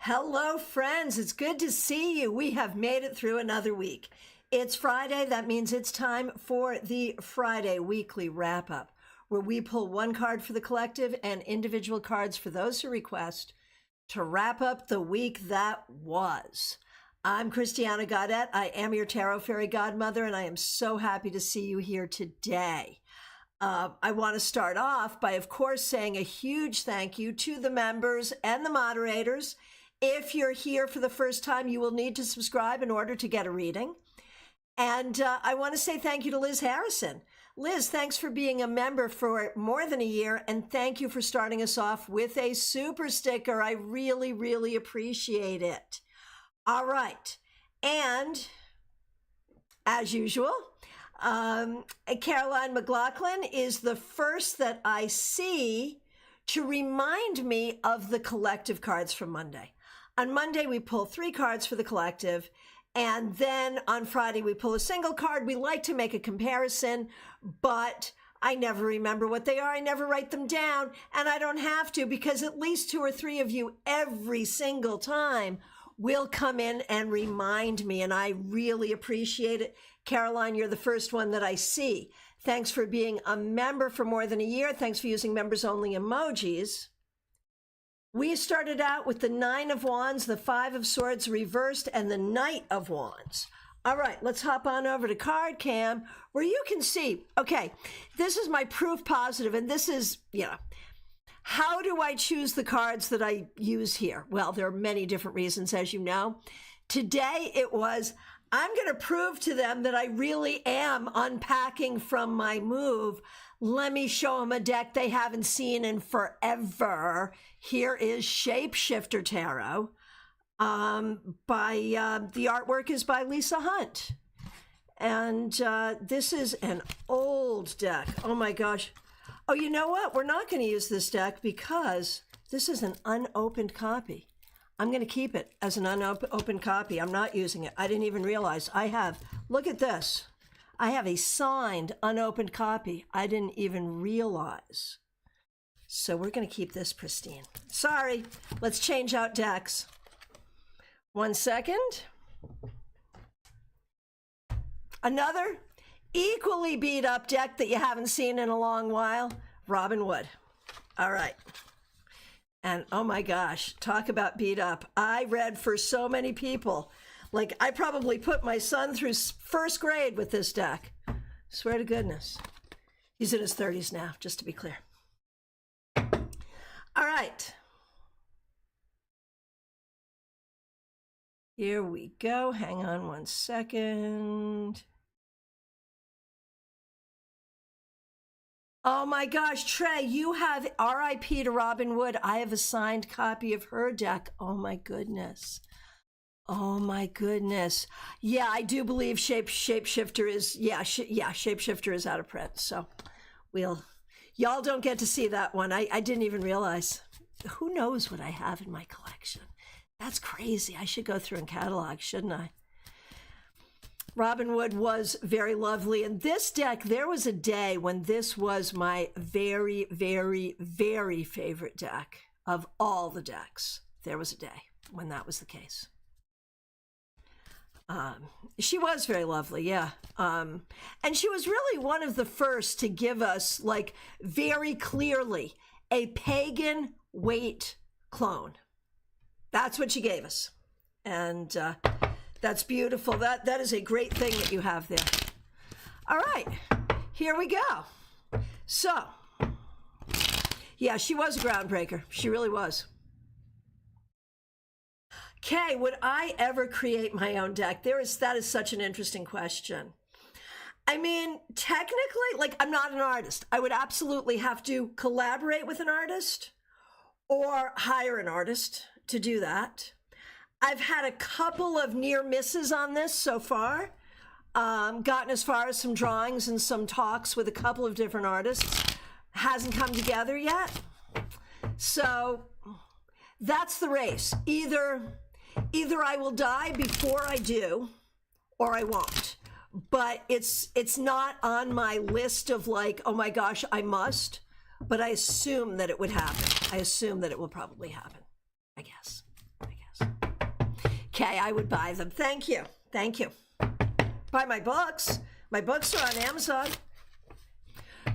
Hello, friends. It's good to see you. We have made it through another week. It's Friday. That means it's time for the Friday weekly wrap-up, where we pull one card for the collective and individual cards for those who request to wrap up the week that was. I'm Christiana Gaudet. I am your Tarot Fairy Godmother, and I am so happy to see you here today. I want to start off by, of course, saying a huge thank you to the members and the moderators. If you're here for the first time, you will need to subscribe in order to get a reading. And I want to say thank you to Liz Harrison. Liz, thanks for being a member for more than a year, and thank you for starting us off with a super sticker. I really, really appreciate it. All right. And as usual, Caroline McLaughlin is the first that I see to remind me of the collective cards from Monday. On Monday, we pull 3 cards for the collective, and then on Friday, we pull a single card. We like to make a comparison, but I never remember what they are. I never write them down, and I don't have to, because at least 2 or 3 of you every single time will come in and remind me, and I really appreciate it. Caroline, you're the first one that I see. Thanks for being a member for more than a year. Thanks for using members-only emojis. We started out with the 9 of Wands, the 5 of Swords reversed, and the Knight of Wands. All right, let's hop on over to Card Cam, where you can see, okay, this is my proof positive, and this is, how do I choose the cards that I use here? Well, there are many different reasons, as you know. Today, it was, I'm going to prove to them that I really am unpacking from my move. Let me show them a deck they haven't seen in forever. Here is Shapeshifter Tarot. The artwork is by Lisa Hunt. And this is an old deck. Oh my gosh. Oh, you know what? We're not going to use this deck because this is an unopened copy. I'm going to keep it as an unopened copy. I'm not using it. I didn't even realize I have. Look at this. I have a signed, unopened copy. I didn't even realize. So we're going to keep this pristine. Sorry. Let's change out decks. 1 second. Another equally beat up deck that you haven't seen in a long while. Robin Wood. All right. And oh my gosh, talk about beat up. I read for so many people. Like, I probably put my son through first grade with this deck. Swear to goodness. He's in his 30s now, just to be clear. All right. Here we go. Hang on 1 second. Oh my gosh, Trey, you have RIP to Robin Wood. I have a signed copy of her deck. Oh my goodness. Oh my goodness. Yeah, I do believe Shapeshifter is, Shapeshifter is out of print. So y'all don't get to see that one. I didn't even realize. Who knows what I have in my collection? That's crazy. I should go through and catalog, shouldn't I? Robin Wood was very lovely. And this deck, there was a day when this was my very, very, very favorite deck of all the decks. There was a day when that was the case. She was very lovely, yeah. And she was really one of the first to give us, like, very clearly a pagan Waite clone. That's what she gave us. And that's beautiful. That is a great thing that you have there. All right, here we go. So, yeah, she was a groundbreaker. She really was. Okay, would I ever create my own deck? That is such an interesting question. I mean, technically, like, I'm not an artist. I would absolutely have to collaborate with an artist or hire an artist to do that. I've had a couple of near misses on this so far. Gotten as far as some drawings and some talks with a couple of different artists. Hasn't come together yet. So that's the race. Either I will die before I do, or I won't. But it's not on my list of, like, oh my gosh, I must. But I assume that it would happen. I assume that it will probably happen. I guess. Okay, I would buy them. Thank you. Thank you. Buy my books. My books are on Amazon.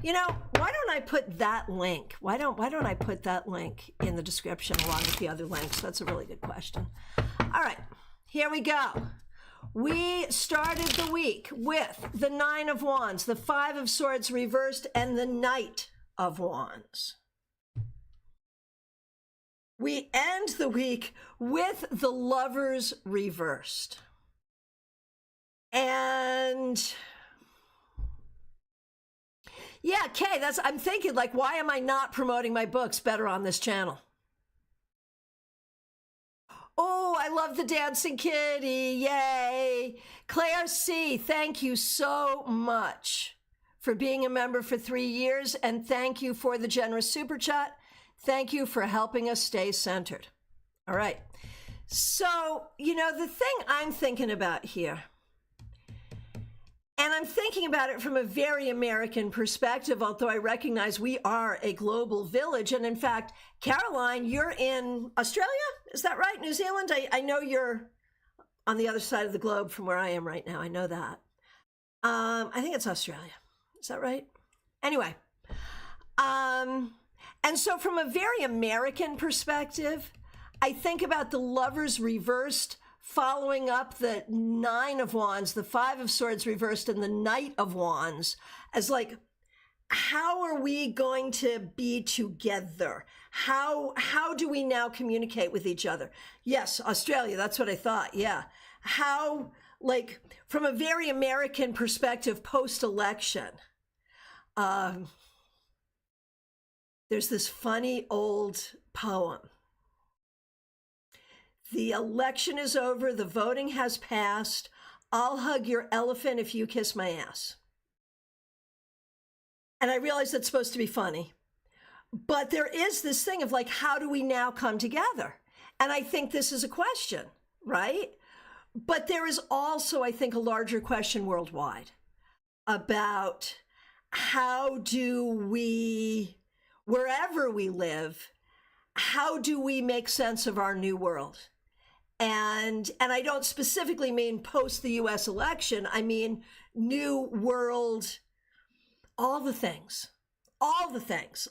You know, why don't I put that link? Why don't I put that link in the description along with the other links? That's a really good question. All right, here we go. We started the week with the Nine of Wands, the Five of Swords reversed, and the Knight of Wands. We end the week with the Lovers reversed. And yeah, Kay, I'm thinking, like, why am I not promoting my books better on this channel? Oh, I love the Dancing Kitty. Yay. Claire C., thank you so much for being a member for 3 years. And thank you for the generous super chat. Thank you for helping us stay centered. All right. So, you know, the thing I'm thinking about here, and I'm thinking about it from a very American perspective, although I recognize we are a global village. And in fact, Caroline, you're in Australia? Is that right? New Zealand? I know you're on the other side of the globe from where I am right now. I know that. I think it's Australia. Is that right? Anyway. And so from a very American perspective, I think about the Lovers reversed, following up the Nine of Wands, the Five of Swords reversed, and the Knight of Wands as like, how are we going to be together? How do we now communicate with each other? Yes, Australia, that's what I thought, yeah. How, like, from a very American perspective, post-election, there's this funny old poem. The election is over, the voting has passed. I'll hug your elephant if you kiss my ass. And I realize that's supposed to be funny. But there is this thing of like, how do we now come together? And I think this is a question, right? But there is also, I think, a larger question worldwide about how do we, wherever we live, how do we make sense of our new world? And I don't specifically mean post the US election. I mean, new world, all the things,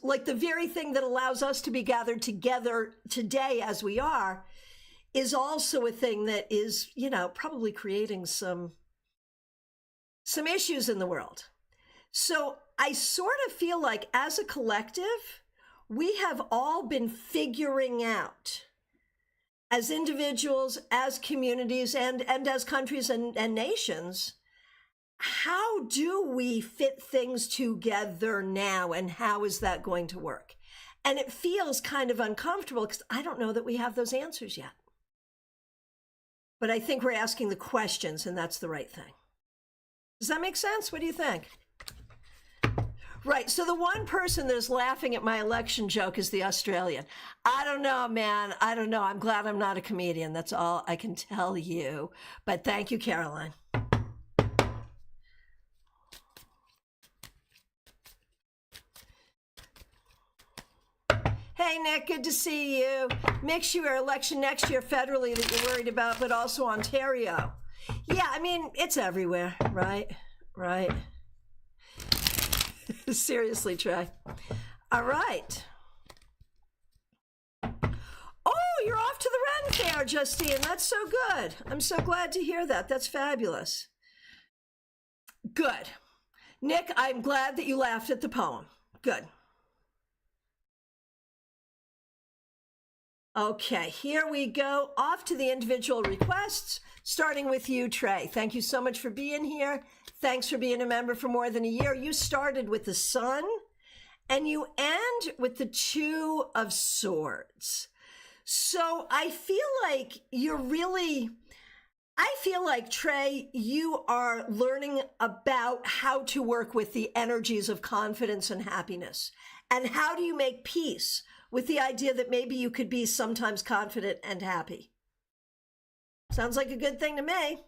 like the very thing that allows us to be gathered together today as we are is also a thing that is, you know, probably creating some issues in the world. So I sort of feel like as a collective, we have all been figuring out as individuals, as communities, and as countries and nations, how do we fit things together now, and how is that going to work? And it feels kind of uncomfortable because I don't know that we have those answers yet. But I think we're asking the questions, and that's the right thing. Does that make sense? What do you think? Right. So the one person that is laughing at my election joke is the Australian. I don't know, man. I don't know. I'm glad I'm not a comedian. That's all I can tell you. But thank you, Caroline. Hey, Nick, good to see you. Make sure election next year federally that you're worried about, but also Ontario. Yeah, I mean, it's everywhere, right? Right. Seriously, Trey. All right. Oh, you're off to the Ren Fair, Justine. That's so good. I'm so glad to hear that. That's fabulous. Good. Nick, I'm glad that you laughed at the poem. Good. Okay, here we go. Off to the individual requests, starting with you, Trey. Thank you so much for being here. Thanks for being a member for more than a year. You started with the Sun, and you end with the Two of Swords. So I feel like Trey, you are learning about how to work with the energies of confidence and happiness. And how do you make peace with the idea that maybe you could be sometimes confident and happy? Sounds like a good thing to me.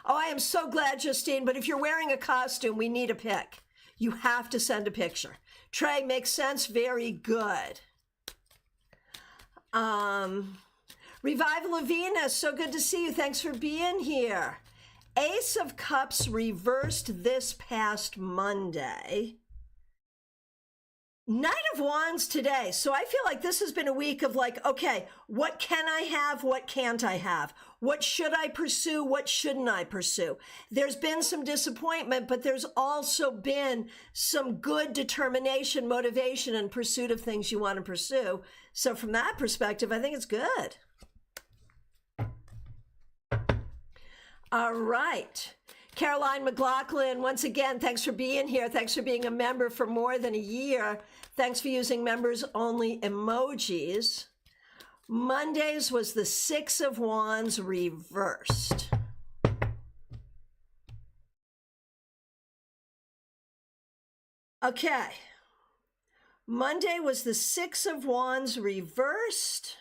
Oh, I am so glad, Justine, but if you're wearing a costume, we need a pic. You have to send a picture. Trey, makes sense? Very good. Revival of Venus, so good to see you. Thanks for being here. Ace of Cups reversed this past Monday. Knight of Wands today. So I feel like this has been a week of like, okay, what can I have? What can't I have? What should I pursue? What shouldn't I pursue? There's been some disappointment, but there's also been some good determination, motivation, and pursuit of things you want to pursue. So from that perspective, I think it's good. All right. Caroline McLaughlin, once again, thanks for being here. Thanks for being a member for more than a year. Thanks for using members only emojis. Mondays was the Six of Wands reversed. Okay. Monday was the Six of Wands reversed.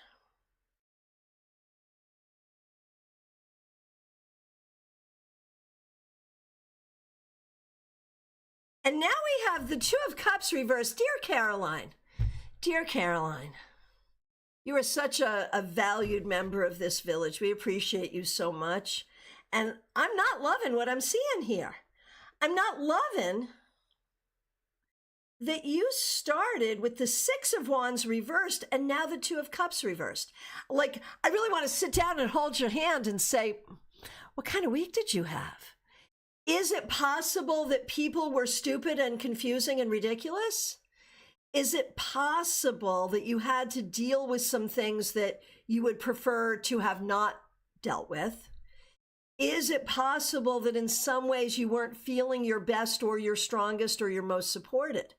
And now we have the Two of Cups reversed. Dear Caroline, you are such a valued member of this village. We appreciate you so much. And I'm not loving what I'm seeing here. I'm not loving that you started with the Six of Wands reversed and now the Two of Cups reversed. Like, I really want to sit down and hold your hand and say, what kind of week did you have? Is it possible that people were stupid and confusing and ridiculous? Is it possible that you had to deal with some things that you would prefer to have not dealt with? Is it possible that in some ways you weren't feeling your best or your strongest or your most supported?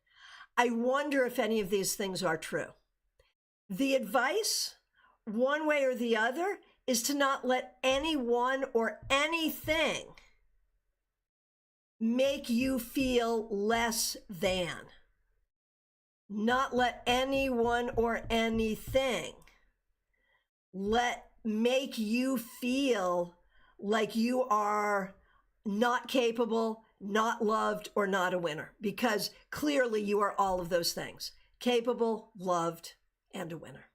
I wonder if any of these things are true. The advice, one way or the other, is to not let anyone or anything make you feel less than. Not let anyone or anything make you feel like you are not capable, not loved, or not a winner, because clearly you are all of those things: capable, loved, and a winner.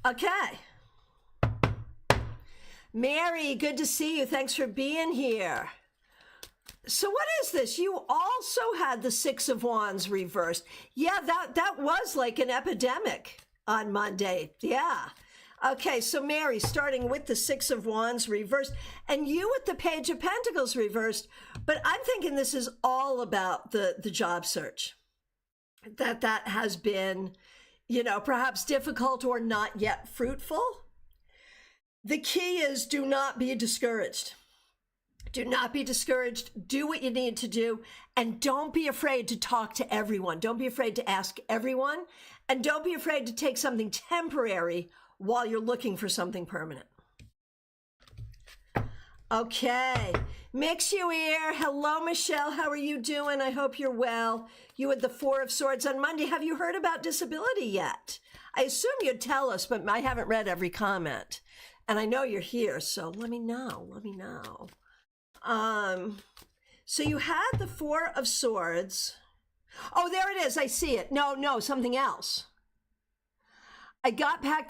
Okay. Mary, good to see you. Thanks for being here. So what is this? You also had the Six of Wands reversed. Yeah, that was like an epidemic on Monday. Yeah. Okay, so Mary, starting with the Six of Wands reversed, and you with the Page of Pentacles reversed, but I'm thinking this is all about the job search. That has been, perhaps difficult or not yet fruitful. The key is do not be discouraged. Do not be discouraged. Do what you need to do. And don't be afraid to talk to everyone. Don't be afraid to ask everyone. And don't be afraid to take something temporary while you're looking for something permanent. Okay. Mix you ear. Hello, Michelle. How are you doing? I hope you're well. You had the Four of Swords on Monday. Have you heard about disability yet? I assume you'd tell us, but I haven't read every comment. And I know you're here, so let me know. So you had the Four of Swords. Oh, there it is. I see it. No, something else. I got back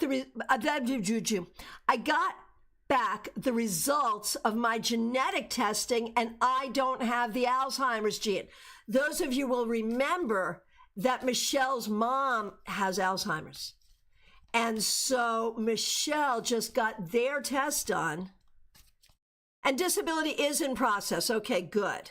the results of my genetic testing, and I don't have the Alzheimer's gene. Those of you will remember that Michelle's mom has Alzheimer's. And so Michelle just got their test done, and disability is in process. Okay, good.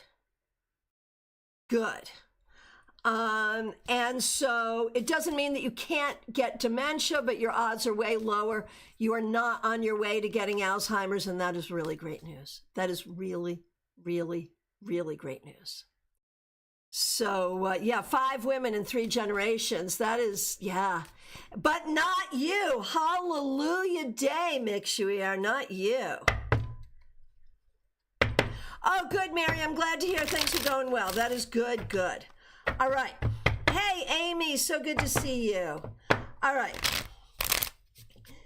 And so it doesn't mean that you can't get dementia, but your odds are way lower. You are not on your way to getting Alzheimer's, and that is really great news. That is really, really, really great news. So, 5 women in 3 generations. That is, but not you. Hallelujah day, Mixuier, not you. Oh, good, Mary. I'm glad to hear things are going well. That is good. All right. Hey, Amy, so good to see you. All right.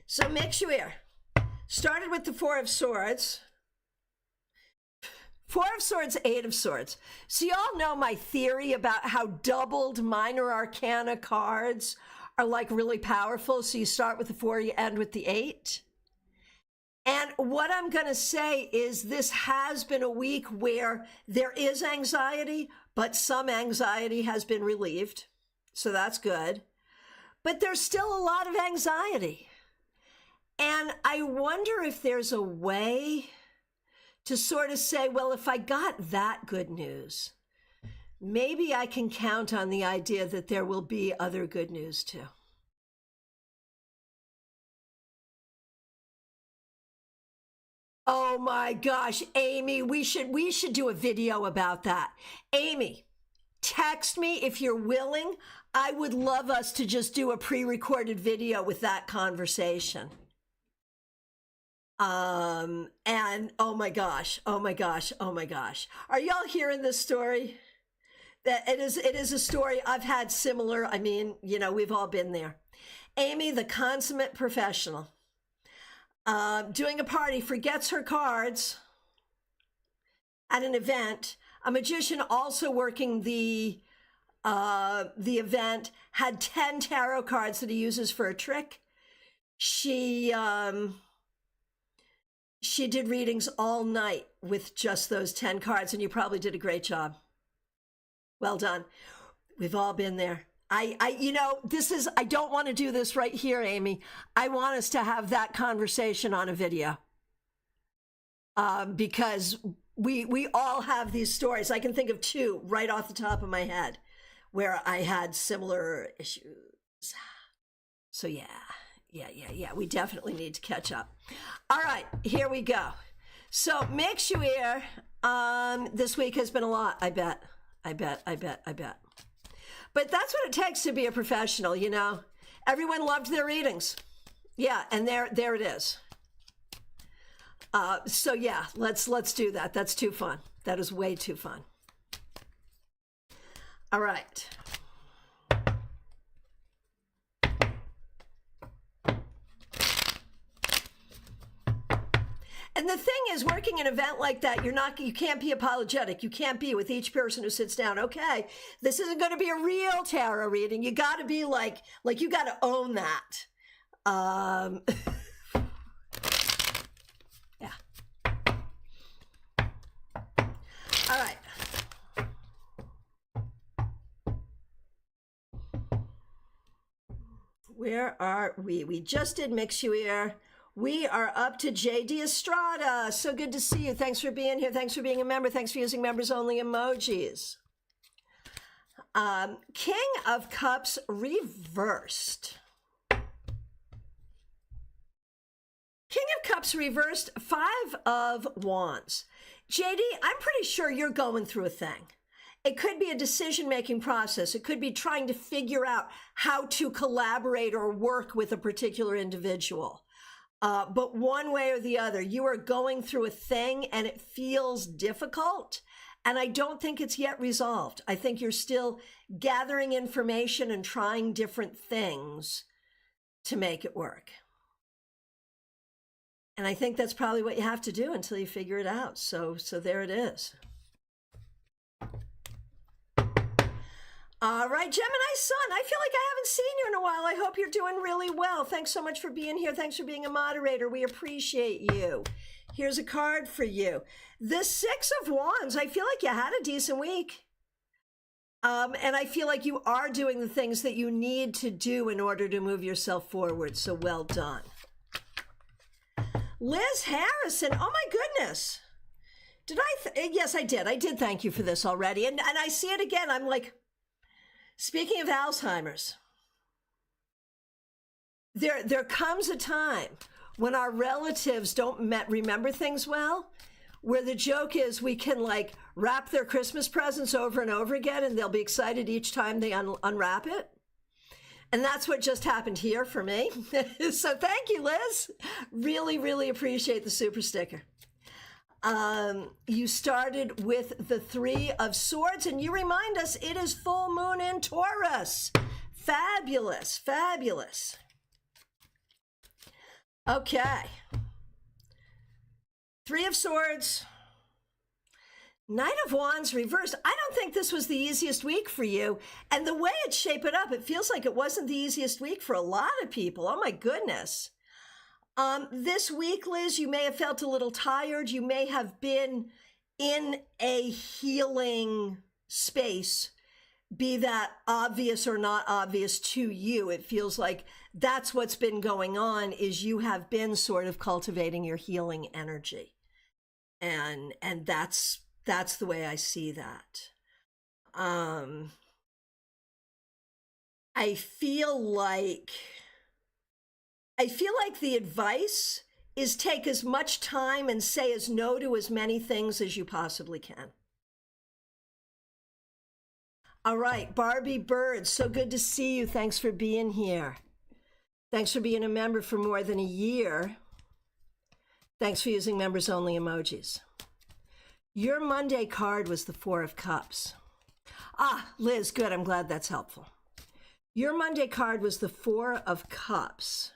So, Mixuier started with the Four of Swords. Four of Swords, Eight of Swords. So y'all know my theory about how doubled minor arcana cards are like really powerful. So you start with the 4, you end with the 8. And what I'm going to say is this has been a week where there is anxiety, but some anxiety has been relieved. So that's good. But there's still a lot of anxiety. And I wonder if there's a way to sort of say, well, if I got that good news, maybe I can count on the idea that there will be other good news too. Oh my gosh, Amy, we should do a video about that. Amy, text me if you're willing. I would love us to just do a pre-recorded video with that conversation. And oh my gosh, oh my gosh, oh my gosh. Are y'all hearing this story? That it is a story I've had similar. I mean, you know, we've all been there. Amy, the consummate professional, doing a party, forgets her cards at an event. A magician also working the event had 10 tarot cards that he uses for a trick. She did readings all night with just those 10 cards, and you probably did a great job. Well done. We've all been there. You know, I don't want to do this right here, Amy. I want us to have that conversation on a video. Because we all have these stories. I can think of 2 right off the top of my head where I had similar issues. So yeah. We definitely need to catch up. All right, here we go. So make sure this week has been a lot, I bet. But that's what it takes to be a professional, you know. Everyone loved their readings. Yeah, and there it is. So yeah, let's do that. That's too fun. That is way too fun. All right. And the thing is, working an event like that, you can't be apologetic. You can't be with each person who sits down. Okay, this isn't going to be a real tarot reading. You got to be like you got to own that. Yeah. All right. Where are we? We just did Mixuir. We are up to JD Estrada. So good to see you. Thanks for being here. Thanks for being a member. Thanks for using members only emojis. King of Cups reversed. King of Cups reversed, 5 of Wands. JD, I'm pretty sure you're going through a thing. It could be a decision-making process. It could be trying to figure out how to collaborate or work with a particular individual. But one way or the other, you are going through a thing and it feels difficult. And I don't think it's yet resolved. I think you're still gathering information and trying different things to make it work. And I think that's probably what you have to do until you figure it out. So there it is. All right, Gemini Sun, I feel like I haven't seen you in a while. I hope you're doing really well. Thanks so much for being here. Thanks for being a moderator. We appreciate you. Here's a card for you. The 6 of Wands, I feel like you had a decent week. And I feel like you are doing the things that you need to do in order to move yourself forward. So well done. Liz Harrison, oh my goodness. Did I? Yes, I did. I did thank you for this already. And I see it again. I'm like, speaking of Alzheimer's, there comes a time when our relatives don't remember things well, where the joke is we can like wrap their Christmas presents over and over again, and they'll be excited each time they unwrap it. And that's what just happened here for me. So thank you, Liz. Really, really appreciate the super sticker. You started with the 3 of Swords, and you remind us it is full moon in Taurus. Fabulous, fabulous. Okay. 3 of Swords. Knight of Wands reversed. I don't think this was the easiest week for you. And the way it's shaped up, it feels like it wasn't the easiest week for a lot of people. Oh my goodness. This week, Liz, you may have felt a little tired. You may have been in a healing space, be that obvious or not obvious to you. It feels like that's what's been going on, is you have been sort of cultivating your healing energy. And that's the way I see that. I feel like the advice is take as much time and say as no to as many things as you possibly can. All right, Barbie Bird, so good to see you. Thanks for being here. Thanks for being a member for more than a year. Thanks for using members only emojis. Your Monday card was the Four of Cups. Ah, Liz, good. I'm glad that's helpful. Your Monday card was the Four of Cups.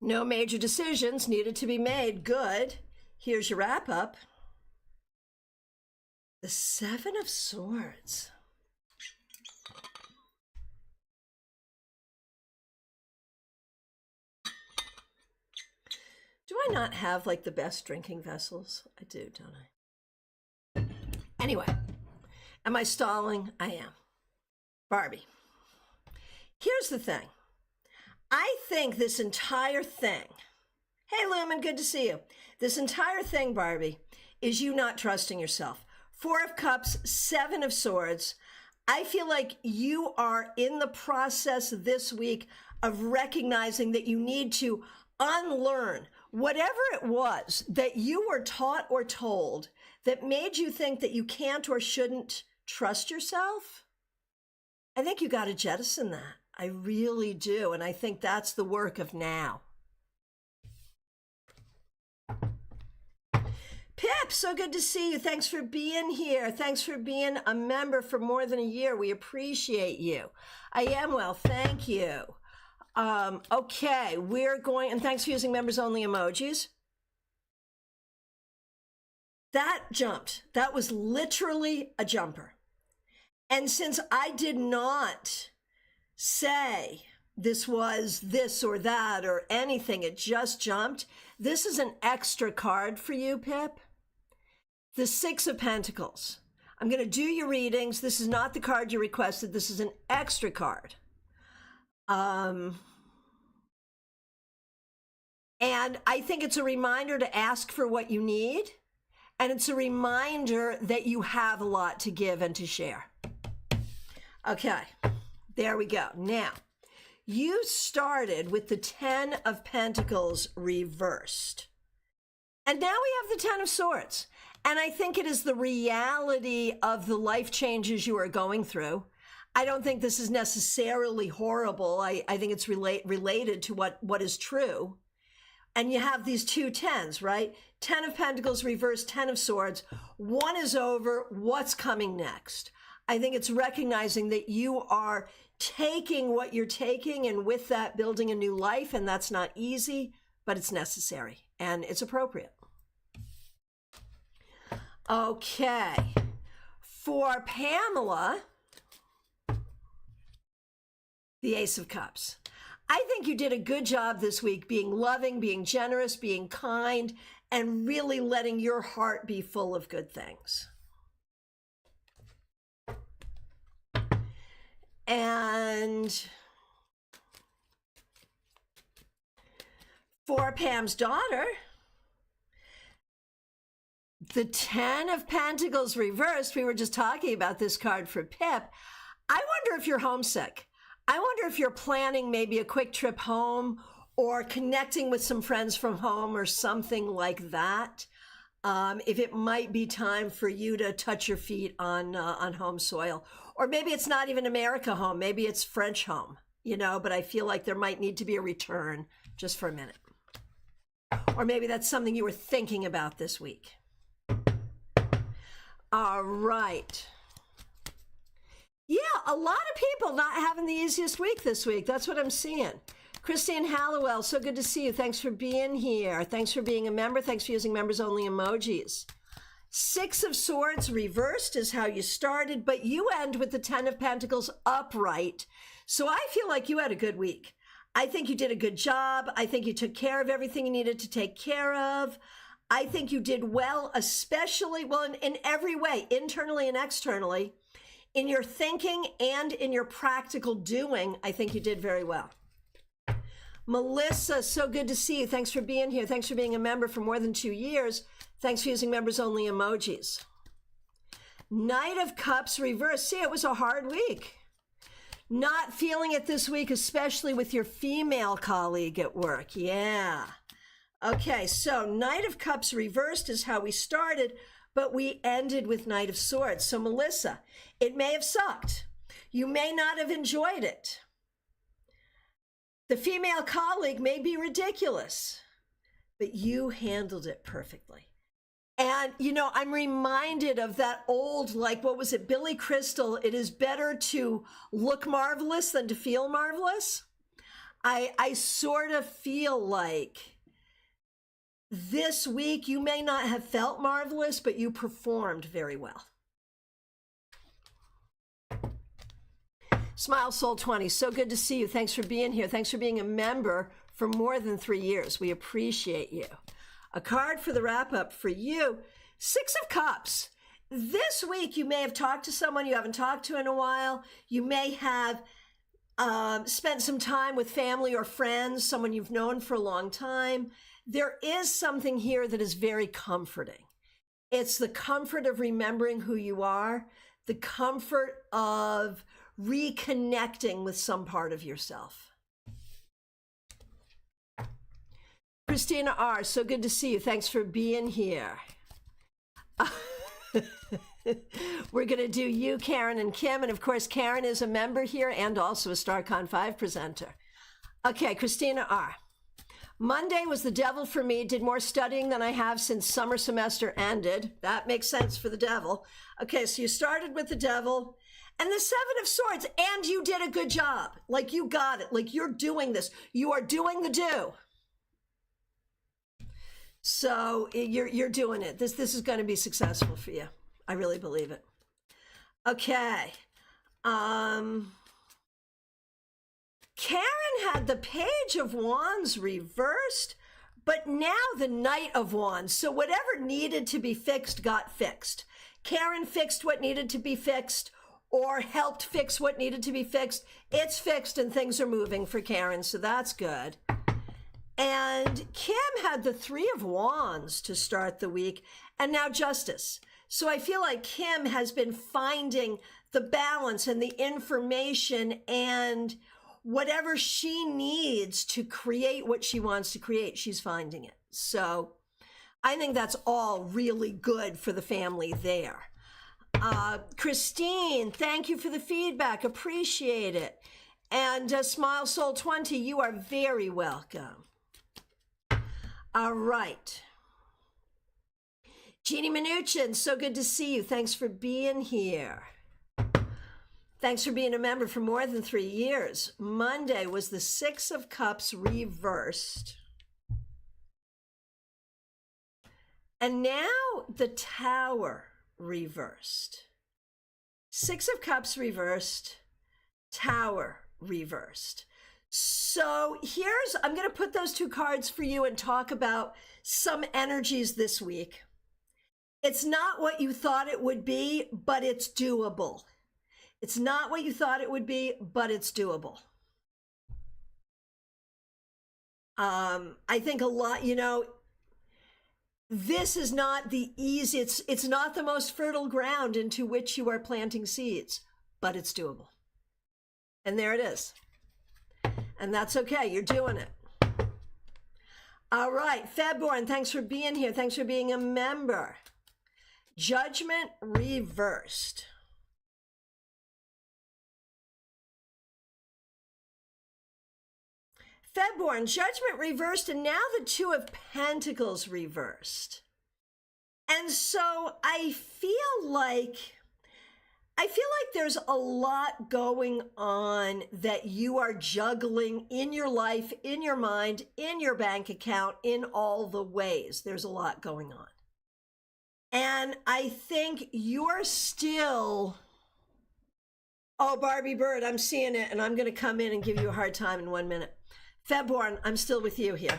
No major decisions needed to be made. Good. Here's your wrap up. The Seven of Swords. Do I not have like the best drinking vessels? I do, don't I? Anyway, am I stalling? I am. Barbie. Here's the thing. I think this entire thing, hey Lumen, good to see you. This entire thing, Barbie, is you not trusting yourself. Four of Cups, Seven of Swords. I feel like you are in the process this week of recognizing that you need to unlearn whatever it was that you were taught or told that made you think that you can't or shouldn't trust yourself. I think you got to jettison that. I really do. And I think that's the work of now. Pip, so good to see you. Thanks for being here. Thanks for being a member for more than a year. We appreciate you. I am well, thank you. Okay, we're going, and thanks for using members only emojis. That jumped. That was literally a jumper. And since I did not say this was this or that or anything, it just jumped, this is an extra card for you, Pip. The Six of Pentacles. I'm going to do your readings. This is not the card you requested. This is an extra card. And I think it's a reminder to ask for what you need. And it's a reminder that you have a lot to give and to share. Okay, there we go. Now, you started with the Ten of Pentacles reversed. And now we have the Ten of Swords. And I think it is the reality of the life changes you are going through. I don't think this is necessarily horrible. I think it's related to what is true. And you have these two tens, right? 10 of Pentacles reversed, 10 of Swords. One is over. What's coming next? I think it's recognizing that you are taking what you're taking and with that building a new life. And that's not easy, but it's necessary and it's appropriate. Okay. For Pamela, the Ace of Cups. I think you did a good job this week being loving, being generous, being kind, and really letting your heart be full of good things. And for Pam's daughter, the 10 of Pentacles reversed. We were just talking about this card for Pip. I wonder if you're homesick. I wonder if you're planning maybe a quick trip home or connecting with some friends from home or something like that. If it might be time for you to touch your feet on home soil. Or maybe it's not even America home. Maybe it's French home, you know, but I feel like there might need to be a return just for a minute. Or maybe that's something you were thinking about this week. All right. Yeah, a lot of people not having the easiest week this week. That's what I'm seeing. Christine Hallowell, so good to see you. Thanks for being here. Thanks for being a member. Thanks for using members only emojis. Six of Swords reversed is how you started, but you end with the Ten of Pentacles upright. So I feel like you had a good week. I think you did a good job. I think you took care of everything you needed to take care of. I think you did well, especially, well, in every way, internally and externally. In your thinking and in your practical doing, I think you did very well. Melissa, so good to see you. Thanks for being here. Thanks for being a member for more than 2 years. Thanks for using members only emojis. Knight of Cups reversed. See, it was a hard week. Not feeling it this week, especially with your female colleague at work. Yeah. Okay, so Knight of Cups reversed is how we started, but we ended with Knight of Swords. So Melissa, it may have sucked. You may not have enjoyed it. The female colleague may be ridiculous, but you handled it perfectly. And, you know, I'm reminded of that old, like, what was it, Billy Crystal, it is better to look marvelous than to feel marvelous. I sort of feel like this week you may not have felt marvelous, but you performed very well. Smile Soul 20, so good to see you. Thanks for being here. Thanks for being a member for more than 3 years. We appreciate you. A card for the wrap-up for you, Six of Cups. This week, you may have talked to someone you haven't talked to in a while. You may have spent some time with family or friends, someone you've known for a long time. There is something here that is very comforting. It's the comfort of remembering who you are, the comfort of reconnecting with some part of yourself. Christina R., so good to see you. Thanks for being here. We're going to do you, Karen, and Kim. And of course, Karen is a member here and also a StaarCon 5 presenter. Okay, Christina R. Monday was the devil for me. Did more studying than I have since summer semester ended. That makes sense for the devil. Okay, so you started with the devil and the Seven of Swords, and you did a good job. Like, you got it. Like, you're doing this. You are doing the do. So you're doing it. This is going to be successful for you. I really believe it. Okay. Karen had the Page of Wands reversed, but now the Knight of Wands. So whatever needed to be fixed got fixed. Karen fixed what needed to be fixed or helped fix what needed to be fixed. It's fixed and things are moving for Karen, so that's good. And Kim had the Three of Wands to start the week, and now Justice. So I feel like Kim has been finding the balance and the information and whatever she needs to create what she wants to create, she's finding it. So I think that's all really good for the family there. Christine, thank you for the feedback. Appreciate it. And Smile Soul 20, you are very welcome. All right. Jeannie Mnuchin, so good to see you. Thanks for being here. Thanks for being a member for more than 3 years. Monday was the Six of Cups reversed. And now the Tower reversed. Six of Cups reversed, Tower reversed. So I'm going to put those two cards for you and talk about some energies this week. It's not what you thought it would be, but it's doable. It's not what you thought it would be, but it's doable. I think a lot, this is not the easy, it's not the most fertile ground into which you are planting seeds, but it's doable. And there it is. And that's okay. You're doing it. All right. Febborn, thanks for being here. Thanks for being a member. Judgment reversed. Febborn, Judgment reversed, and now the Two of Pentacles reversed. And so I feel like there's a lot going on that you are juggling in your life, in your mind, in your bank account, in all the ways. There's a lot going on. And I think you're still, oh, Barbie Bird, I'm seeing it, and I'm going to come in and give you a hard time in 1 minute. Febborn, I'm still with you here.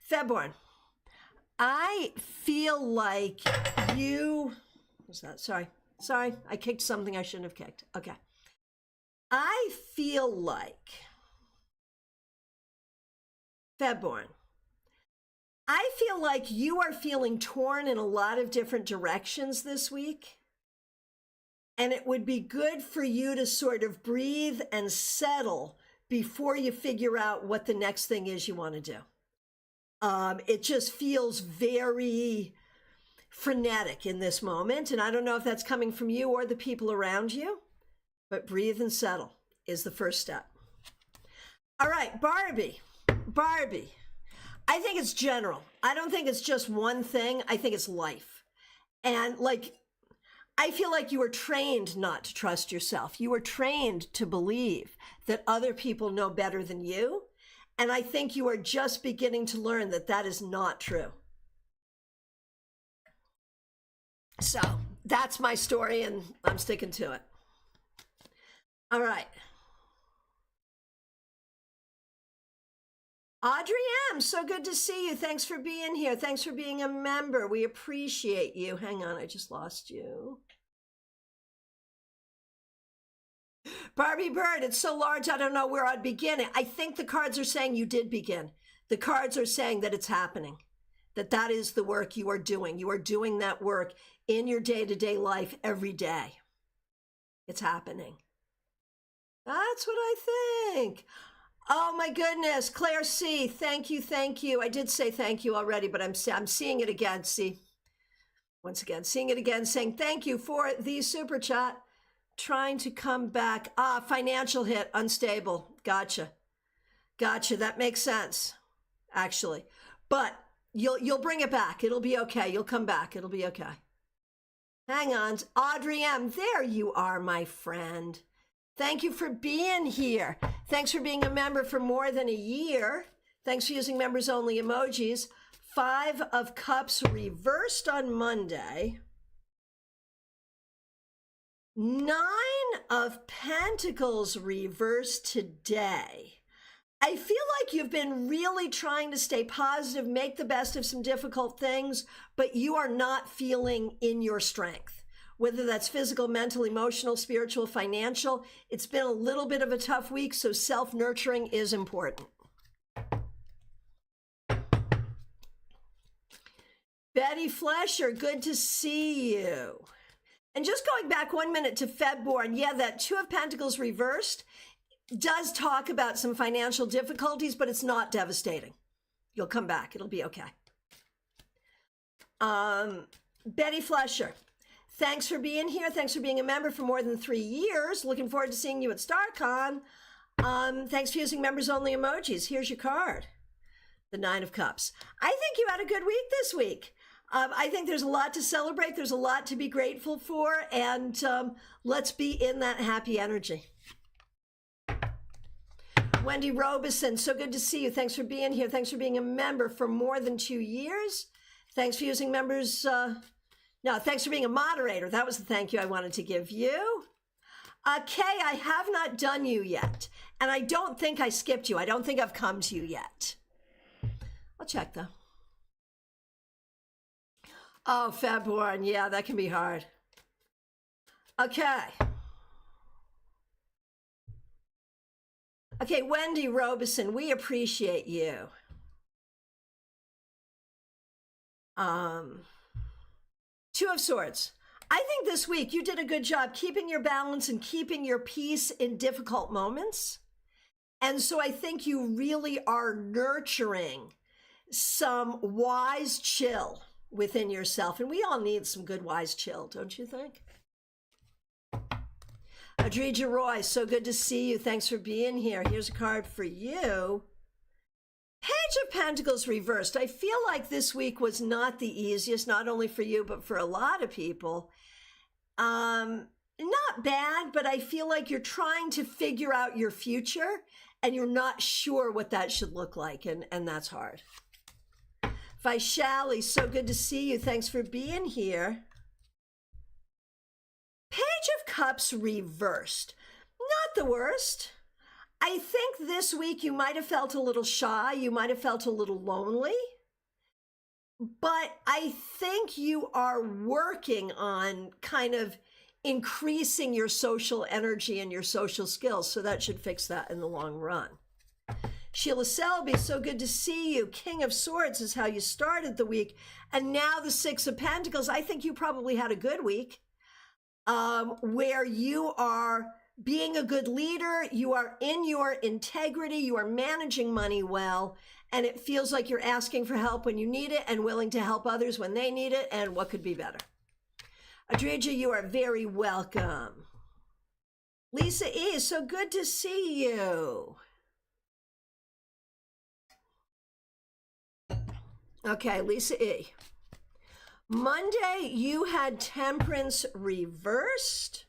Febborn, I feel like you, what's that? Sorry, I kicked something I shouldn't have kicked. Okay. I feel like, Febborn, I feel like you are feeling torn in a lot of different directions this week. And it would be good for you to sort of breathe and settle before you figure out what the next thing is you want to do. It just feels very frenetic in this moment. And I don't know if that's coming from you or the people around you, but breathe and settle is the first step. All right, Barbie, I think it's general. I don't think it's just one thing. I think it's life. And I feel like you were trained not to trust yourself. You were trained to believe that other people know better than you. And I think you are just beginning to learn that that is not true. So that's my story, and I'm sticking to it. All right. Audrey M., so good to see you. Thanks for being here. Thanks for being a member. We appreciate you. Hang on, I just lost you. Barbie Bird, it's so large, I don't know where I'd begin. I think the cards are saying you did begin. The cards are saying that it's happening, that is the work you are doing. You are doing that work in your day-to-day life every day. It's happening. That's what I think. Oh my goodness, Claire C., thank you. I did say thank you already, but I'm seeing it again. See, once again, seeing it again, saying thank you for the super chat. Trying to come back. Financial hit, unstable. Gotcha. That makes sense, actually. But you'll bring it back. It'll be okay. You'll come back. It'll be okay. Hang on, Audrey M., there you are, my friend. Thank you for being here. Thanks for being a member for more than a year. Thanks for using members only emojis. 5 of Cups reversed on Monday. 9 of Pentacles reversed today. I feel like you've been really trying to stay positive, make the best of some difficult things, but you are not feeling in your strength. Whether that's physical, mental, emotional, spiritual, financial, it's been a little bit of a tough week, so self-nurturing is important. Betty Flesher, good to see you. And just going back 1 minute to Febborn, yeah, that 2 of Pentacles reversed does talk about some financial difficulties, but it's not devastating. You'll come back. It'll be okay. Betty Flesher, thanks for being here. Thanks for being a member for more than 3 years. Looking forward to seeing you at StaarCon. Thanks for using members only emojis. Here's your card. The 9 of Cups. I think you had a good week this week. I think there's a lot to celebrate. There's a lot to be grateful for. And let's be in that happy energy. Wendy Robeson, so good to see you. Thanks for being here. Thanks for being a member for more than 2 years. Thanks for using members. No, thanks for being a moderator. That was the thank you I wanted to give you. Kay, I have not done you yet. And I don't think I skipped you. I don't think I've come to you yet. I'll check though. Oh, February. Yeah, that can be hard. Okay. Okay, Wendy Robeson, we appreciate you. 2 of Swords. I think this week you did a good job keeping your balance and keeping your peace in difficult moments. And so I think you really are nurturing some wise chill within yourself. And we all need some good wise chill, don't you think? Adrija Roy, so good to see you. Thanks for being here. Here's a card for you. Page of Pentacles reversed. I feel like this week was not the easiest, not only for you, but for a lot of people. Not bad, but I feel like you're trying to figure out your future and you're not sure what that should look like. And that's hard. Vaishali, so good to see you. Thanks for being here. Page of Cups reversed. Not the worst. I think this week you might have felt a little shy. You might have felt a little lonely. But I think you are working on kind of increasing your social energy and your social skills. So that should fix that in the long run. Sheila Selby, so good to see you. King of Swords is how you started the week. And now the Six of Pentacles. I think you probably had a good week where you are being a good leader. You are in your integrity. You are managing money well. And it feels like you're asking for help when you need it and willing to help others when they need it. And what could be better? Adrija, you are very welcome. Lisa E, so good to see you. Okay, Lisa E. Monday, you had Temperance reversed,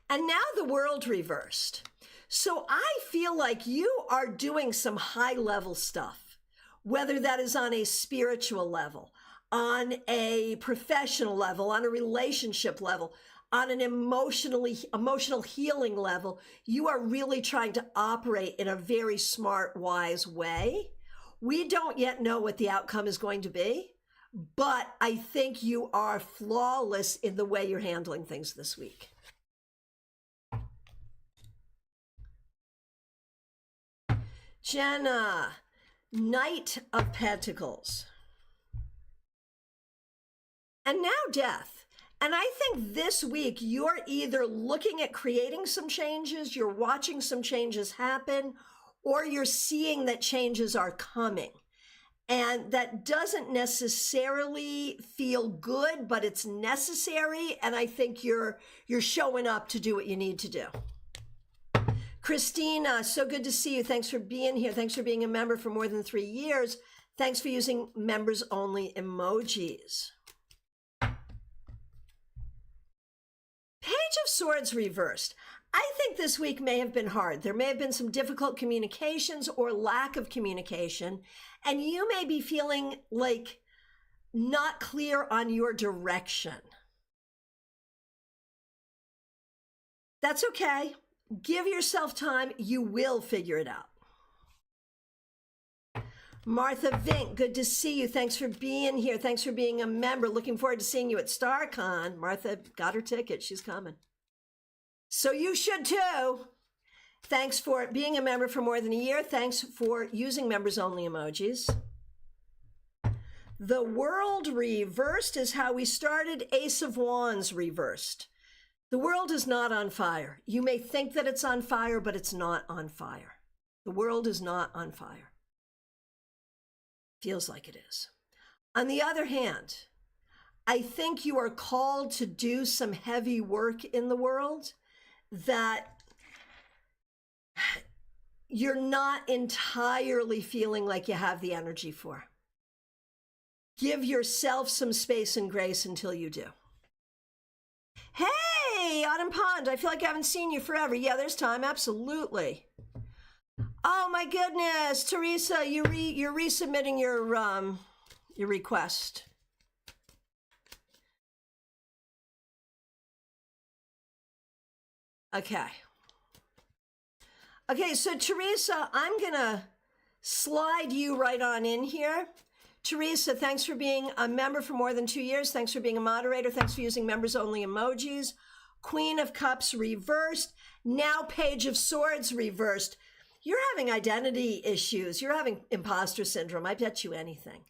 and now the World reversed. So I feel like you are doing some high-level stuff, whether that is on a spiritual level, on a professional level, on a relationship level, on an emotional healing level. You are really trying to operate in a very smart, wise way. We don't yet know what the outcome is going to be, but I think you are flawless in the way you're handling things this week. Jenna, Knight of Pentacles. And now Death. And I think this week you're either looking at creating some changes, you're watching some changes happen, or you're seeing that changes are coming. And that doesn't necessarily feel good, but it's necessary. And I think you're showing up to do what you need to do. Christina, so good to see you. Thanks for being here. Thanks for being a member for more than 3 years. Thanks for using members only emojis. Page of Swords reversed. I think this week may have been hard. There may have been some difficult communications or lack of communication, and you may be feeling like not clear on your direction. That's okay. Give yourself time. You will figure it out. Martha Vink, good to see you. Thanks for being here. Thanks for being a member. Looking forward to seeing you at StaarCon. Martha got her ticket. She's coming. So you should too. Thanks for being a member for more than a year. Thanks for using members only emojis. The World reversed is how we started. Ace of Wands reversed. The world is not on fire. You may think that it's on fire, but it's not on fire. The world is not on fire. Feels like it is. On the other hand, I think you are called to do some heavy work in the world that you're not entirely feeling like you have the energy for. Give yourself some space and grace until you do. Hey, Autumn Pond, I feel like I haven't seen you forever. Yeah, there's time, absolutely. Oh my goodness, Teresa, you're resubmitting your request. Okay. Okay, so Teresa, I'm gonna slide you right on in here. Teresa, thanks for being a member for more than 2 years. Thanks for being a moderator. Thanks for using members only emojis. Queen of Cups reversed. Now Page of Swords reversed. You're having identity issues. You're having imposter syndrome. I bet you anything.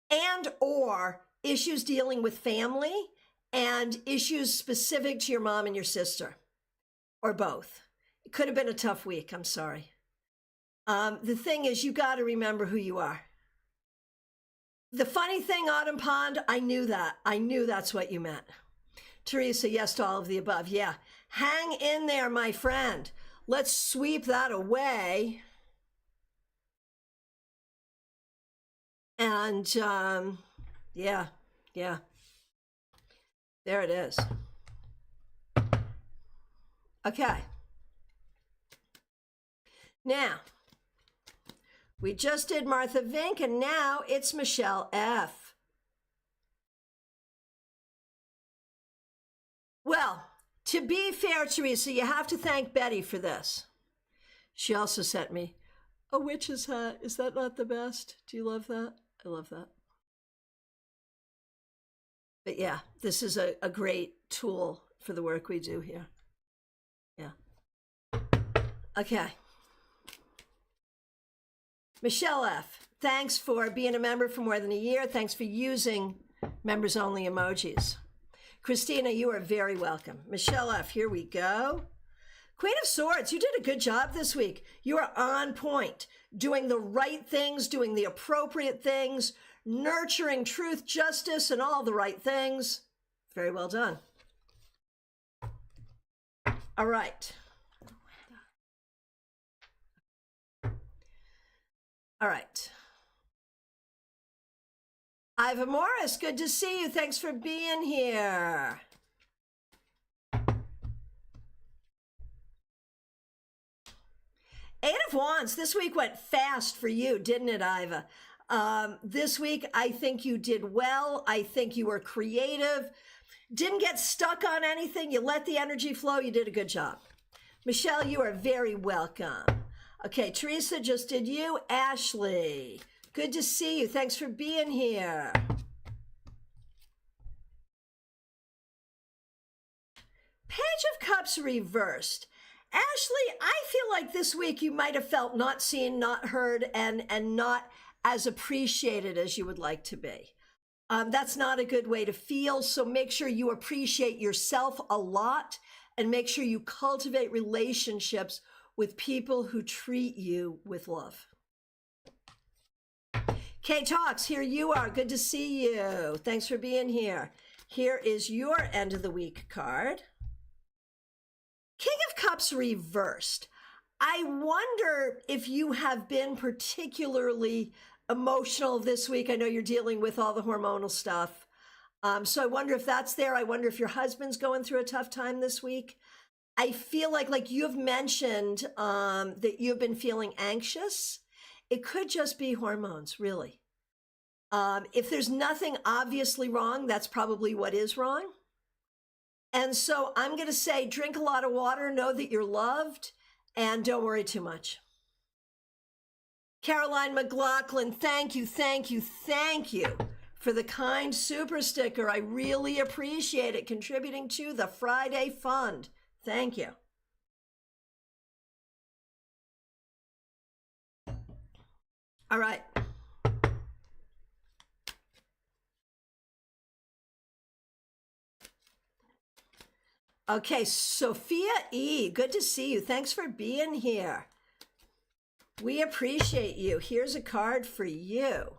And or issues dealing with family and issues specific to your mom and your sister, or both. It could have been a tough week. I'm sorry. The thing is, you got to remember who you are. The funny thing, Autumn Pond, I knew that. I knew that's what you meant. Teresa, yes to all of the above. Yeah. Hang in there, my friend. Let's sweep that away. And yeah. There it is. Okay. Now, We just did Martha Vink, and now it's Michelle F. Well, to be fair, Teresa, you have to thank Betty for this. She also sent me a witch's hat. Is that not the best? Do you love that? I love that. But yeah, this is a great tool for the work we do here. Yeah. Okay. Michelle F., thanks for being a member for more than a year. Thanks for using members only emojis. Christina, you are very welcome. Michelle F., here we go. Queen of Swords, you did a good job this week. You are on point, doing the right things, doing the appropriate things, nurturing truth, justice, and all the right things. Very well done. All right. All right. Iva Morris, good to see you. Thanks for being here. Eight of Wands, this week went fast for you, didn't it, Iva? This week, I think you did well. I think you were creative. Didn't get stuck on anything. You let the energy flow. You did a good job. Michelle, you are very welcome. Okay, Teresa just did you. Ashley, good to see you. Thanks for being here. Page of Cups reversed. Ashley, I feel like this week you might have felt not seen, not heard, and not as appreciated as you would like to be. That's not a good way to feel, so make sure you appreciate yourself a lot and make sure you cultivate relationships with people who treat you with love. Kay Talks, here you are. Good to see you. Thanks for being here. Here is your end of the week card. King of Cups reversed. I wonder if you have been particularly emotional this week. I know you're dealing with all the hormonal stuff. So I wonder if that's there. I wonder if your husband's going through a tough time this week. I feel like you've mentioned that you've been feeling anxious. It could just be hormones, really. If there's nothing obviously wrong, that's probably what is wrong. And so I'm going to say, drink a lot of water, know that you're loved, and don't worry too much. Caroline McLaughlin, thank you for the kind super sticker. I really appreciate it, contributing to the Friday Fund. Thank you. All right. Okay, Sophia E., good to see you. Thanks for being here. We appreciate you. Here's a card for you.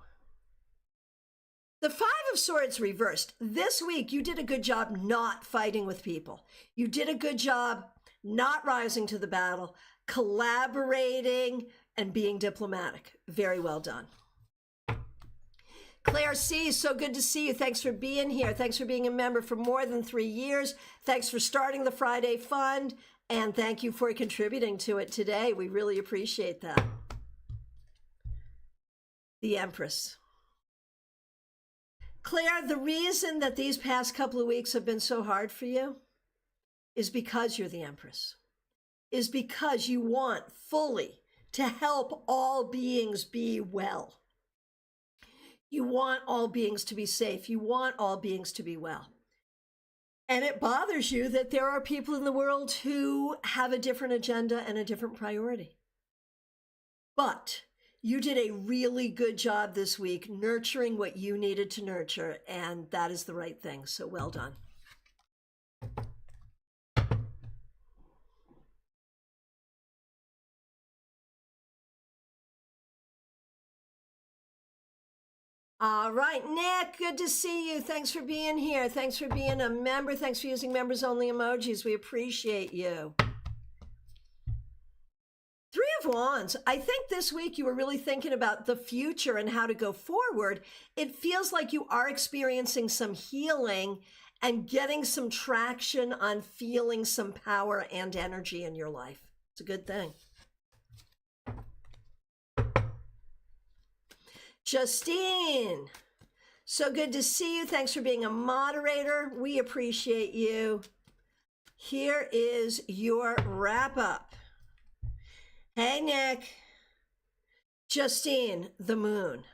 The Five of Swords reversed. This week, you did a good job not fighting with people. You did a good job not rising to the battle, collaborating, and being diplomatic. Very well done. Claire C., so good to see you. Thanks for being here. Thanks for being a member for more than 3 years. Thanks for starting the Friday Fund, and thank you for contributing to it today. We really appreciate that. The Empress. Claire, the reason that these past couple of weeks have been so hard for you is because you're the Empress, is because you want fully to help all beings be well. You want all beings to be safe. You want all beings to be well. And it bothers you that there are people in the world who have a different agenda and a different priority. But you did a really good job this week nurturing what you needed to nurture, and that is the right thing. So well done. All right, Nick, good to see you. Thanks for being here. Thanks for being a member. Thanks for using members only emojis. We appreciate you. Three of Wands. I think this week you were really thinking about the future and how to go forward. It feels like you are experiencing some healing and getting some traction on feeling some power and energy in your life. It's a good thing. Justine, so good to see you. Thanks for being a moderator. We appreciate you. Here is your wrap up. Hey, Nick. Justine, the moon.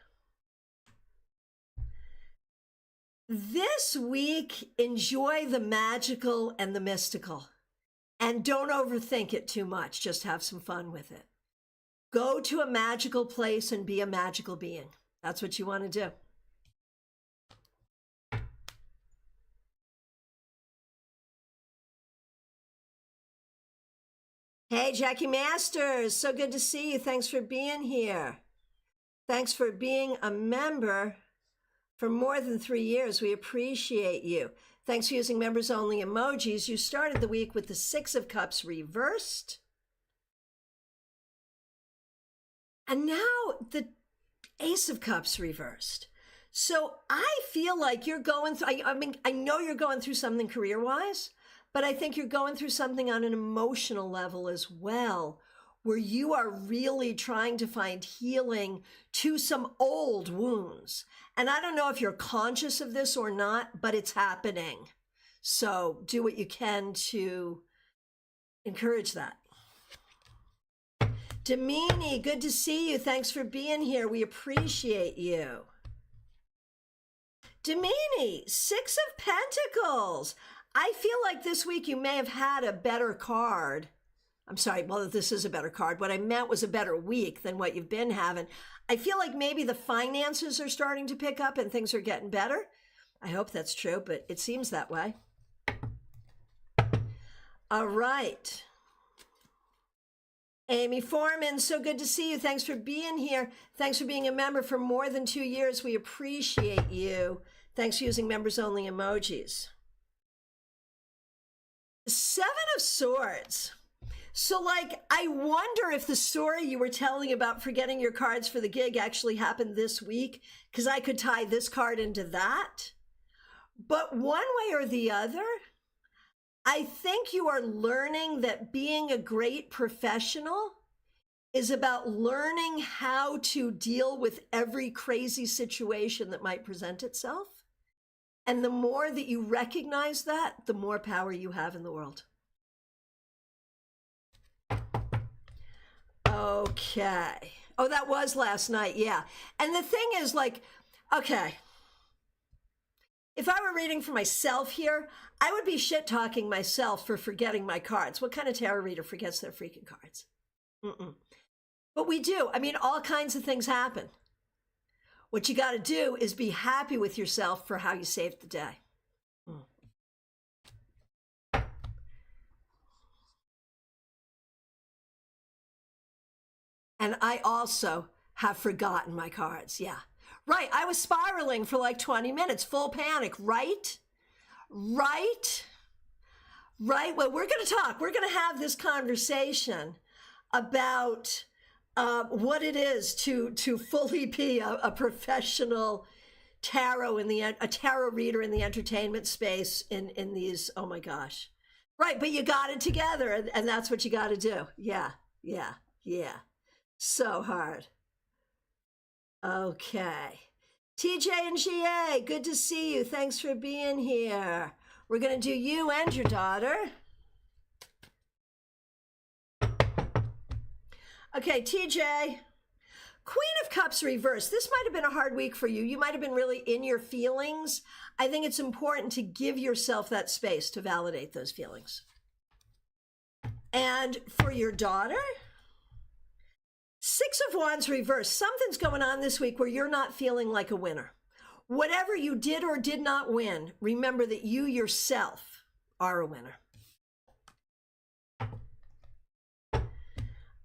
This week, enjoy the magical and the mystical. And don't overthink it too much. Just have some fun with it. Go to a magical place and be a magical being. That's what you want to do. Hey, Jackie Masters, so good to see you. Thanks for being here. Thanks for being a member for more than 3 years. We appreciate you. Thanks for using members only emojis. You started the week with the 6 of Cups reversed. And now the Ace of Cups reversed. So I feel like you're going through, I know you're going through something career-wise, but I think you're going through something on an emotional level as well, where you are really trying to find healing to some old wounds. And I don't know if you're conscious of this or not, but it's happening. So do what you can to encourage that. Damini, good to see you. Thanks for being here. We appreciate you. Damini, 6 of Pentacles. I feel like this week you may have had a better card. I'm sorry, well, this is a better card. What I meant was a better week than what you've been having. I feel like maybe the finances are starting to pick up and things are getting better. I hope that's true, but it seems that way. All right. Amy Foreman, so good to see you. Thanks for being here. Thanks for being a member for more than 2 years. We appreciate you. Thanks for using members only emojis. 7 of Swords. So like, I wonder if the story you were telling about forgetting your cards for the gig actually happened this week, because I could tie this card into that. But one way or the other, I think you are learning that being a great professional is about learning how to deal with every crazy situation that might present itself. And the more that you recognize that, the more power you have in the world. Okay. Oh, that was last night. Yeah. And the thing is, like, okay, if I were reading for myself here, I would be shit talking myself for forgetting my cards. What kind of tarot reader forgets their freaking cards? But we do. I mean, all kinds of things happen. What you got to do is be happy with yourself for how you saved the day. And I also have forgotten my cards. Yeah. Right. I was spiraling for like 20 minutes, full panic. Right? Right? Right. Well, we're going to talk. We're going to have this conversation about what it is to fully be a professional tarot a tarot reader in the entertainment space in these, oh my gosh. Right, but you got it together, and that's what you got to do. Yeah. So hard. Okay. TJ and GA, good to see you. Thanks for being here. We're going to do you and your daughter. Okay, TJ, Queen of Cups reversed. This might have been a hard week for you. You might have been really in your feelings. I think it's important to give yourself that space to validate those feelings. And for your daughter, 6 of Wands reversed. Something's going on this week where you're not feeling like a winner. Whatever you did or did not win, remember that you yourself are a winner.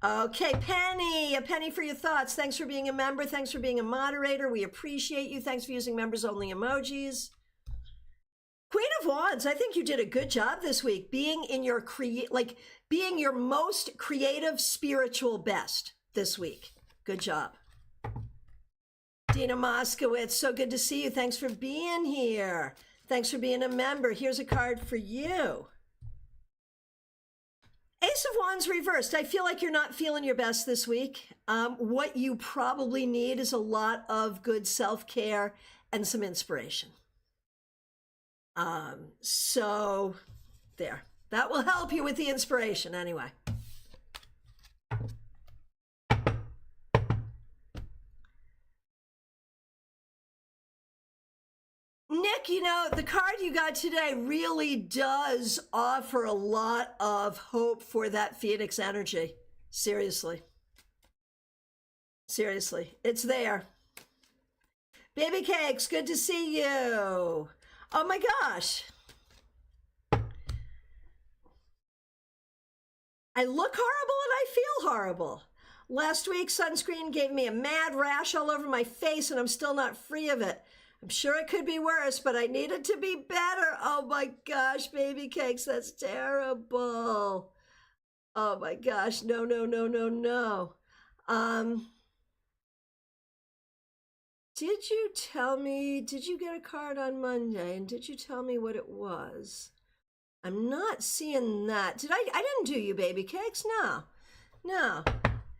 Okay, Penny, a penny for your thoughts. Thanks for being a member. Thanks for being a moderator. We appreciate you. Thanks for using members only emojis. Queen of Wands, I think you did a good job this week being in your being your most creative, spiritual best this week. Good job. Dina Moskowitz, so good to see you. Thanks for being here. Thanks for being a member. Here's a card for you. Ace of Wands reversed. I feel like you're not feeling your best this week. What you probably need is a lot of good self-care and some inspiration. So there, that will help you with the inspiration anyway. Nick, you know, the card you got today really does offer a lot of hope for that Phoenix energy. Seriously. Seriously, it's there. Baby Cakes, good to see you. Oh my gosh. I look horrible and I feel horrible. Last week, sunscreen gave me a mad rash all over my face and I'm still not free of it. I'm sure it could be worse, but I need it to be better. Oh my gosh, Baby Cakes, that's terrible. Oh my gosh, no, no, no, no, no. Did you tell me, did you get a card on Monday? And did you tell me what it was? I'm not seeing that. I didn't do you, Baby Cakes. No, no.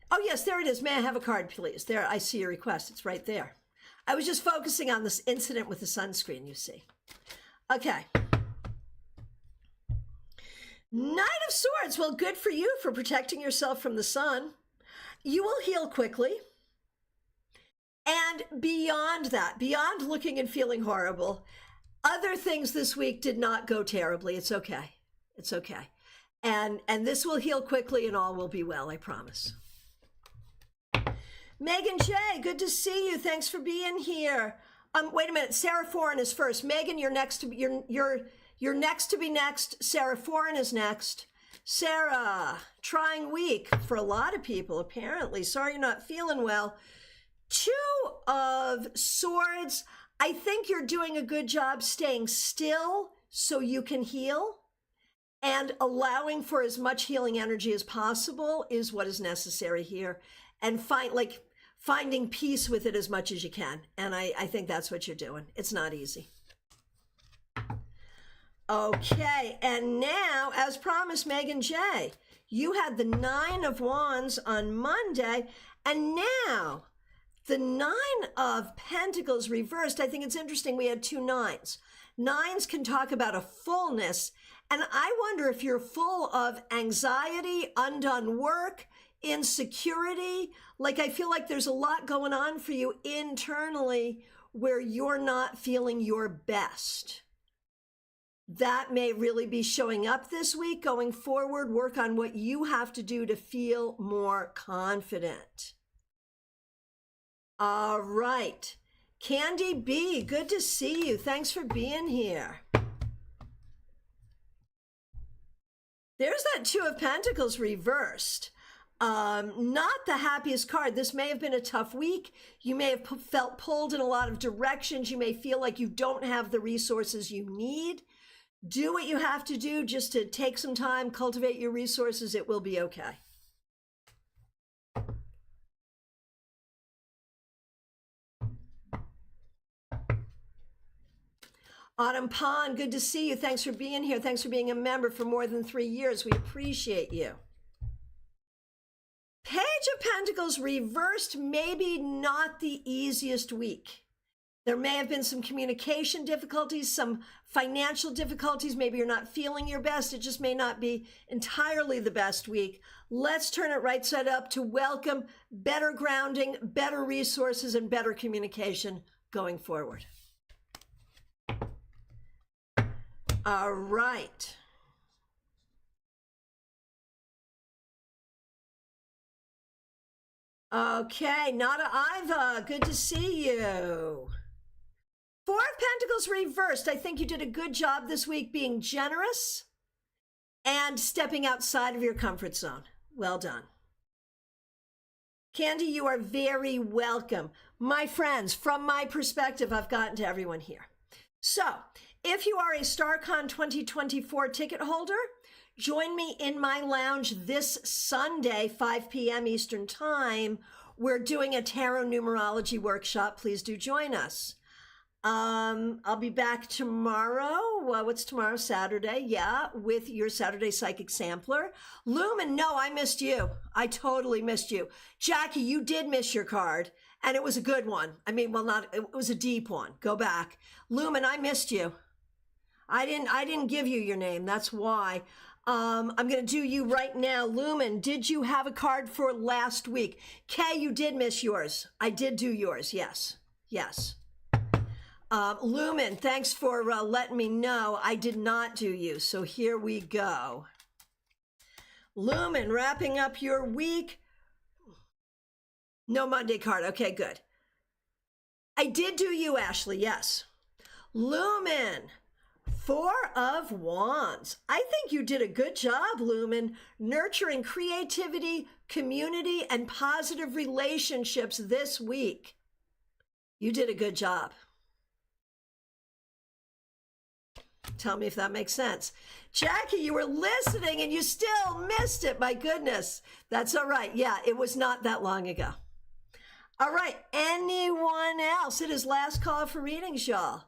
Oh yes, there it is. May I have a card, please? There, I see your request. It's right there. I was just focusing on this incident with the sunscreen, you see. Okay. Knight of Swords. Well, good for you for protecting yourself from the sun. You will heal quickly. And beyond that, beyond looking and feeling horrible, other things this week did not go terribly. It's okay. It's okay. And this will heal quickly and all will be well, I promise. Megan J, good to see you. Thanks for being here. Wait a minute. Sarah Foreign is first. Megan, you're next to you're next to be next. Sarah Foreign is next. Sarah, trying week for a lot of people, apparently. Sorry you're not feeling well. Two of Swords. I think you're doing a good job staying still so you can heal, and allowing for as much healing energy as possible is what is necessary here. And finding peace with it as much as you can. And I think that's what you're doing. It's not easy. Okay, and now, as promised, Megan J, you had the 9 of Wands on Monday, and now the 9 of Pentacles reversed. I think it's interesting we had 2 9s. 9s can talk about a fullness, and I wonder if you're full of anxiety, undone work, insecurity. Like, I feel like there's a lot going on for you internally where you're not feeling your best. That may really be showing up this week. Going forward, work on what you have to do to feel more confident. All right. Candy B, good to see you. Thanks for being here. There's that 2 of Pentacles reversed. Not the happiest card. This may have been a tough week. You may have felt pulled in a lot of directions. You may feel like you don't have the resources you need. Do what you have to do just to take some time, cultivate your resources. It will be okay. Autumn Pond, good to see you. Thanks for being here. Thanks for being a member for more than 3 years. We appreciate you. Page of Pentacles reversed, maybe not the easiest week. There may have been some communication difficulties, some financial difficulties. Maybe you're not feeling your best. It just may not be entirely the best week. Let's turn it right side up to welcome better grounding, better resources, and better communication going forward. All right. Okay, Nada Iva, good to see you. 4 of Pentacles reversed. I think you did a good job this week being generous and stepping outside of your comfort zone. Well done. Candy, you are very welcome. My friends, from my perspective, I've gotten to everyone here. So, if you are a StaarCon 2024 ticket holder, join me in my lounge this Sunday, 5 p.m. Eastern Time. We're doing a tarot numerology workshop. Please do join us. I'll be back tomorrow. What's tomorrow? Saturday. Yeah, with your Saturday Psychic Sampler. Lumen, no, I missed you. I totally missed you. Jackie, you did miss your card, and it was a good one. I mean, well, not, it was a deep one. Go back. Lumen, I missed you. I didn't give you your name. That's why. I'm going to do you right now. Lumen, did you have a card for last week? Kay, you did miss yours. I did do yours. Yes. Yes. Lumen, thanks for letting me know I did not do you. So here we go. Lumen, wrapping up your week. No Monday card. Okay, good. I did do you, Ashley. Yes. Lumen, Four of Wands. I think you did a good job, Lumen, nurturing creativity, community, and positive relationships this week. You did a good job. Tell me if that makes sense. Jackie, you were listening and you still missed it. My goodness. That's all right. Yeah, it was not that long ago. All right. Anyone else? It is last call for readings, y'all.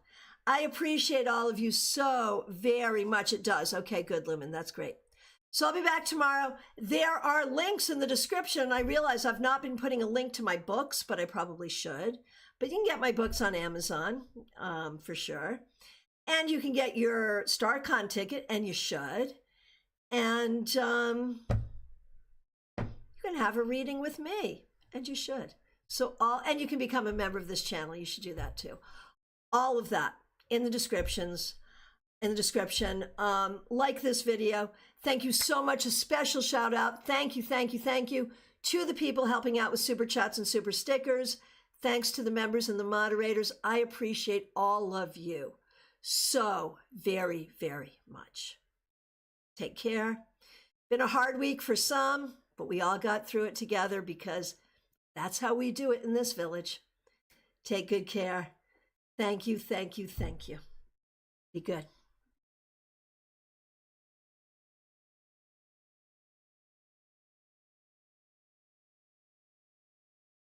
I appreciate all of you so very much. It does. Okay, good, Lumen. That's great. So I'll be back tomorrow. There are links in the description. I realize I've not been putting a link to my books, but I probably should. But you can get my books on Amazon for sure. And you can get your StaarCon ticket, and you should. And you can have a reading with me, and you should. And you can become a member of this channel. You should do that too. All of that in the description. Like this video. Thank you so much. A special shout out. Thank you to the people helping out with super chats and super stickers. Thanks to the members and the moderators. I appreciate all of you so very, very much. Take care. Been a hard week for some, but we all got through it together because that's how we do it in this village. Take good care. Thank you. Be good.